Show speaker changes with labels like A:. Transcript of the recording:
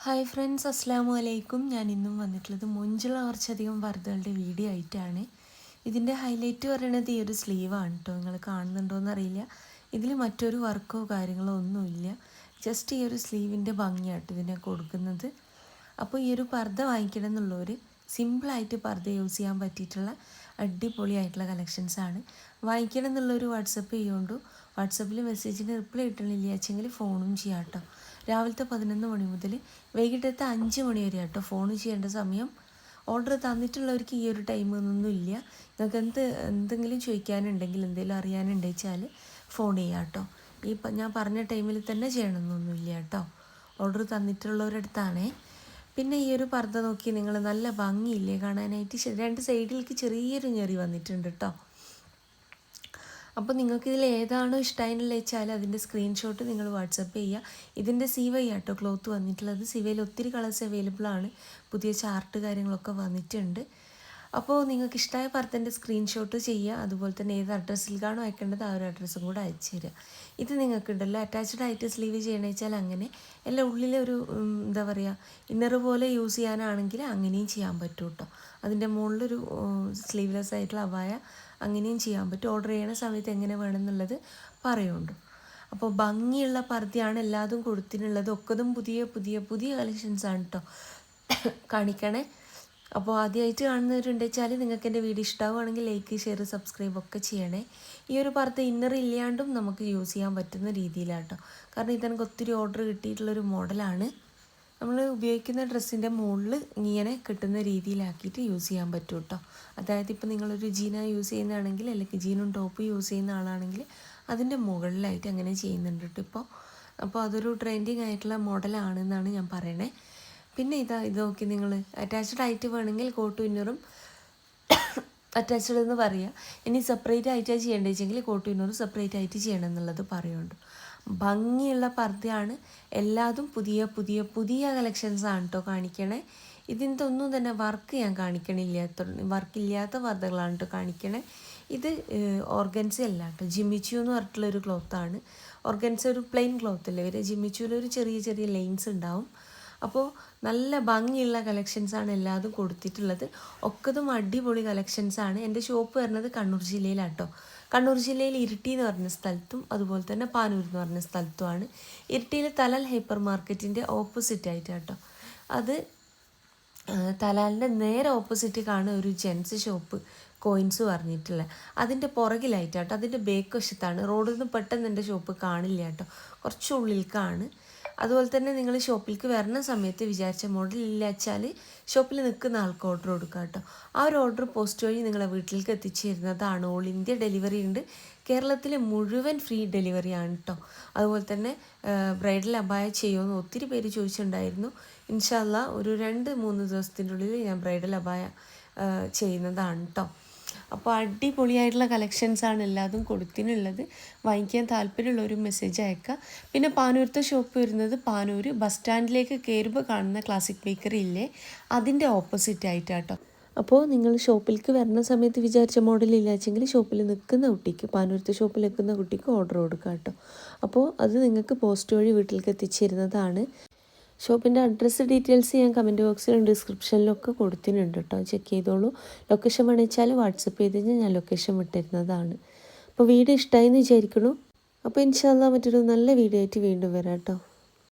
A: Hi friends, അസ്സാം വലൈക്കും. ഞാൻ ഇന്നും വന്നിട്ടുള്ളത് മൊഞ്ചുള്ള കുറച്ചധികം പർദ്ദകളുടെ വീഡിയോ ആയിട്ടാണ്. ഇതിൻ്റെ ഹൈലൈറ്റ് പറയുന്നത് ഈ ഒരു സ്ലീവാണ് കേട്ടോ. നിങ്ങൾ കാണുന്നുണ്ടോയെന്ന് അറിയില്ല. ഇതിൽ മറ്റൊരു വർക്കോ കാര്യങ്ങളോ ഒന്നുമില്ല. ജസ്റ്റ് ഈ ഒരു സ്ലീവിൻ്റെ ഭംഗിയായിട്ട് ഇതിനെ കൊടുക്കുന്നത്. അപ്പോൾ ഈ ഒരു പർദ്ദ വാങ്ങിക്കണം എന്നുള്ളവർ സിമ്പിളായിട്ട് പർദ്ദ യൂസ് ചെയ്യാൻ പറ്റിയിട്ടുള്ള അടിപൊളിയായിട്ടുള്ള കളക്ഷൻസാണ്. വാങ്ങിക്കണം എന്നുള്ളൊരു വാട്സപ്പ് ചെയ്യുകൊണ്ടു. വാട്സപ്പിൽ മെസ്സേജിന് റിപ്ലൈ കിട്ടണില്ല വെച്ചെങ്കിൽ ഫോണും ചെയ്യാം കേട്ടോ. രാവിലത്തെ 11 മണി മുതൽ വൈകിട്ടത്തെ 5 മണി വരെ കേട്ടോ ഫോൺ ചെയ്യേണ്ട സമയം. ഓർഡർ തന്നിട്ടുള്ളവർക്ക് ഈ ഒരു ടൈമൊന്നും ഇല്ല. നിങ്ങൾക്ക് എന്തെങ്കിലും ചോദിക്കാനുണ്ടെങ്കിൽ എന്തെങ്കിലും അറിയാനുണ്ടെന്ന് വെച്ചാൽ ഫോൺ ചെയ്യാം കേട്ടോ. ഞാൻ പറഞ്ഞ ടൈമിൽ തന്നെ ചെയ്യണമെന്നൊന്നുമില്ല കേട്ടോ. ഓർഡർ തന്നിട്ടുള്ളവരടുത്താണേ. പിന്നെ ഈ ഒരു പർദ്ദ നോക്കി നിങ്ങൾ, നല്ല ഭംഗിയില്ലേ കാണാനായിട്ട്. രണ്ട് സൈഡിലേക്ക് ചെറിയൊരു ഞെറി വന്നിട്ടുണ്ട് കേട്ടോ. അപ്പോൾ നിങ്ങൾക്ക് ഇതിൽ ഏതാണോ ഇഷ്ടമായിട്ടുള്ളത് വെച്ചാൽ അതിൻ്റെ സ്ക്രീൻഷോട്ട് നിങ്ങൾ വാട്സപ്പ് ചെയ്യുക. ഇതിൻ്റെ സിവൈ ആട്ടോ ക്ലോത്ത് വന്നിട്ടുള്ളത്. സിവയിൽ ഒത്തിരി കളേഴ്സ് അവൈലബിൾ ആണ്. പുതിയ ചാർട്ട് കാര്യങ്ങളൊക്കെ വന്നിട്ടുണ്ട്. അപ്പോൾ നിങ്ങൾക്ക് ഇഷ്ടമായ പർദ്ദൻ്റെ സ്ക്രീൻഷോട്ട് ചെയ്യുക. അതുപോലെ തന്നെ ഏത് അഡ്രസ്സിലേക്കാണോ അയക്കേണ്ടത് ആ ഒരു അഡ്രസ്സും കൂടെ അയച്ചു തരിക. ഇത് നിങ്ങൾക്കുണ്ടല്ലോ അറ്റാച്ച്ഡ് ആയിട്ട് സ്ലീവ് ചെയ്യണമെന്ന് വെച്ചാൽ അങ്ങനെ, എല്ലാം ഉള്ളിലെ ഒരു എന്താ പറയുക ഇന്നർ പോലെ യൂസ് ചെയ്യാനാണെങ്കിൽ അങ്ങനെയും ചെയ്യാൻ പറ്റും കേട്ടോ. അതിൻ്റെ മുകളിലൊരു സ്ലീവ്ലെസ് ആയിട്ടുള്ള അബായ അങ്ങനെയും ചെയ്യാൻ പറ്റും. ഓർഡർ ചെയ്യണ സമയത്ത് എങ്ങനെ വേണമെന്നുള്ളത് പറയുന്നുണ്ട്. അപ്പോൾ ഭംഗിയുള്ള പർദ്ദയാണ് എല്ലാതും കൊടുത്തിട്ടുള്ളത്. ഒക്കതും പുതിയ പുതിയ പുതിയ കളക്ഷൻസാണ് കേട്ടോ കാണിക്കണേ. അപ്പോൾ ആദ്യമായിട്ട് കാണുന്നവരുണ്ടെന്ന് വെച്ചാൽ നിങ്ങൾക്ക് എൻ്റെ വീഡിയോ ഇഷ്ടമാവുകയാണെങ്കിൽ ലൈക്ക്, ഷെയർ, സബ്സ്ക്രൈബ് ഒക്കെ ചെയ്യണേ. ഈ ഒരു പർദ്ദ ഇന്നർ ഇല്ലാണ്ടും നമുക്ക് യൂസ് ചെയ്യാൻ പറ്റുന്ന രീതിയിലാട്ടോ. കാരണം ഇതെനിക്ക് ഒത്തിരി ഓർഡർ കിട്ടിയിട്ടുള്ളൊരു മോഡലാണ്. നമ്മൾ ഉപയോഗിക്കുന്ന ഡ്രസ്സിൻ്റെ മുകളിൽ ഇങ്ങനെ കിട്ടുന്ന രീതിയിലാക്കിയിട്ട് യൂസ് ചെയ്യാൻ പറ്റും കേട്ടോ. അതായത് ഇപ്പോൾ നിങ്ങളൊരു ജീന യൂസ് ചെയ്യുന്നതാണെങ്കിൽ, അല്ലെങ്കിൽ ജീനും ടോപ്പ് യൂസ് ചെയ്യുന്ന ആളാണെങ്കിൽ അതിൻ്റെ മുകളിലായിട്ട് അങ്ങനെ ചെയ്യുന്നുണ്ട് കേട്ടോ ഇപ്പോൾ. അപ്പോൾ അതൊരു ട്രെൻഡിങ് ആയിട്ടുള്ള മോഡലാണെന്നാണ് ഞാൻ പറയണേ. പിന്നെ ഇത് നോക്കി നിങ്ങൾ, അറ്റാച്ച്ഡ് ആയിട്ട് വേണമെങ്കിൽ കോട്ട് ഇന്നറും അറ്റാച്ച്ഡ് എന്ന് പറയുക. ഇനി സെപ്പറേറ്റ് ആയിട്ടാണ് ചെയ്യേണ്ടത് വെച്ചെങ്കിൽ കോട്ട് ഇന്നറും സെപ്പറേറ്റ് ആയിട്ട് ചെയ്യണം എന്നുള്ളത് പറയുന്നുണ്ട്. ഭംഗിയുള്ള പർദ്ദയാണ്. എല്ലാതും പുതിയ പുതിയ പുതിയ കളക്ഷൻസാണ് കേട്ടോ കാണിക്കണേ. ഇതിൻ്റെ ഒന്നും തന്നെ വർക്ക് ഞാൻ കാണിക്കണില്ല, വർക്കില്ലാത്ത പർദ്ദകളാണ് കേട്ടോ കാണിക്കണേ. ഇത് ഓർഗൻസ അല്ല കേട്ടോ, ജിമ്മിച്ചു എന്ന് പറഞ്ഞിട്ടുള്ളൊരു ക്ലോത്താണ്. ഓർഗൻസ ഒരു പ്ലെയിൻ ക്ലോത്ത് അല്ലേ വരെ, ജിമ്മിച്ചുവിലൊരു ചെറിയ ചെറിയ ലൈൻസ് ഉണ്ടാവും. അപ്പോൾ നല്ല ഭംഗിയുള്ള കളക്ഷൻസാണ് എല്ലാതും കൊടുത്തിട്ടുള്ളത്. ഒക്കതും അടിപൊളി കളക്ഷൻസാണ്. എൻ്റെ ഷോപ്പ് വരുന്നത് കണ്ണൂർ ജില്ലയിലാട്ടോ. കണ്ണൂർ ജില്ലയിൽ ഇരിട്ടി എന്ന് പറഞ്ഞ സ്ഥലത്തും അതുപോലെ തന്നെ പാനൂർ എന്ന് പറഞ്ഞ സ്ഥലത്തുമാണ്. ഇരിട്ടിയിൽ തലാൽ ഹൈപ്പർ മാർക്കറ്റിൻ്റെ ഓപ്പോസിറ്റ് ആയിട്ടാട്ടോ. അത് തലാലിൻ്റെ നേരെ ഓപ്പോസിറ്റ് കാണുന്ന ഒരു ജെൻസ് ഷോപ്പ് കോയിൻസ് പറഞ്ഞിട്ടുള്ളത്, അതിൻ്റെ പുറകിലായിട്ടാട്ടോ. അതിൻ്റെ ബേക്ക് വശത്താണ്. റോഡിൽ നിന്ന് പെട്ടെന്ന് എൻ്റെ ഷോപ്പ് കാണില്ല കേട്ടോ, കുറച്ച് ഉള്ളിലേക്കാണ്. അതുപോലെ തന്നെ നിങ്ങൾ ഷോപ്പിലേക്ക് വരുന്ന സമയത്ത് വിചാരിച്ച മോഡൽ ഇല്ല വെച്ചാൽ ഷോപ്പിൽ നിൽക്കുന്ന ആൾക്ക് ഓർഡർ കൊടുക്കുക കേട്ടോ. ആ ഒരു ഓർഡർ പോസ്റ്റ് വഴി നിങ്ങളെ വീട്ടിലേക്ക് എത്തിച്ചു തരുന്നതാണ്. ഓൾ ഇന്ത്യ ഡെലിവറി ഉണ്ട്. കേരളത്തിലെ മുഴുവൻ ഫ്രീ ഡെലിവറിയാണ് കേട്ടോ. അതുപോലെ തന്നെ ബ്രൈഡൽ അബായ ചെയ്യുമെന്ന് ഒത്തിരി പേര് ചോദിച്ചിട്ടുണ്ടായിരുന്നു. ഇൻഷാ അല്ലാഹ് ഒരു 2-3 ദിവസത്തിൻ്റെ ഉള്ളിൽ ഞാൻ ബ്രൈഡൽ അബായ ചെയ്യുന്നതാണ് കേട്ടോ. അപ്പോൾ അടിപൊളിയായിട്ടുള്ള കളക്ഷൻസാണ് എല്ലാതും കൊടുത്തിനുള്ളത്. വാങ്ങിക്കാൻ താല്പര്യമുള്ള ഒരു മെസ്സേജ് അയക്കുക. പിന്നെ പാനൂരത്തെ ഷോപ്പ് വരുന്നത് പാനൂർ ബസ് സ്റ്റാൻഡിലേക്ക് കയറുമ്പോൾ കാണുന്ന ക്ലാസിക് ബേക്കറി ഇല്ലേ, അതിൻ്റെ ഓപ്പോസിറ്റ് ആയിട്ടാട്ടോ. അപ്പോൾ നിങ്ങൾ ഷോപ്പിലേക്ക് വരുന്ന സമയത്ത് വിചാരിച്ച മോഡലില്ല വെച്ചെങ്കിൽ ഷോപ്പിൽ നിൽക്കുന്ന കുട്ടിക്ക്, പാനൂരത്തെ ഷോപ്പിൽ നിൽക്കുന്ന കുട്ടിക്ക് ഓർഡർ കൊടുക്കുക കേട്ടോ. അപ്പോൾ അത് നിങ്ങൾക്ക് പോസ്റ്റ് വഴി വീട്ടിലേക്ക് എത്തിച്ചേരുന്നതാണ്. ഷോപ്പിൻ്റെ അഡ്രസ്സ് ഡീറ്റെയിൽസ് ഞാൻ കമൻറ്റ് ബോക്സിലും ഡിസ്ക്രിപ്ഷനിലൊക്കെ കൊടുത്തിട്ടുണ്ട് കേട്ടോ, ചെക്ക് ചെയ്തോളൂ. ലൊക്കേഷൻ വേണമെച്ചാൽ വാട്സപ്പ് ചെയ്ത് കഴിഞ്ഞാൽ ഞാൻ ലൊക്കേഷൻ വിട്ടിരുന്നതാണ്. അപ്പോൾ വീഡിയോ ഇഷ്ടമായി എന്ന് വിചാരിക്കണു. അപ്പോൾ ഇൻഷാ അല്ലാഹ് മറ്റൊരു നല്ല വീഡിയോ ആയിട്ട് വീണ്ടും വരാം കേട്ടോ.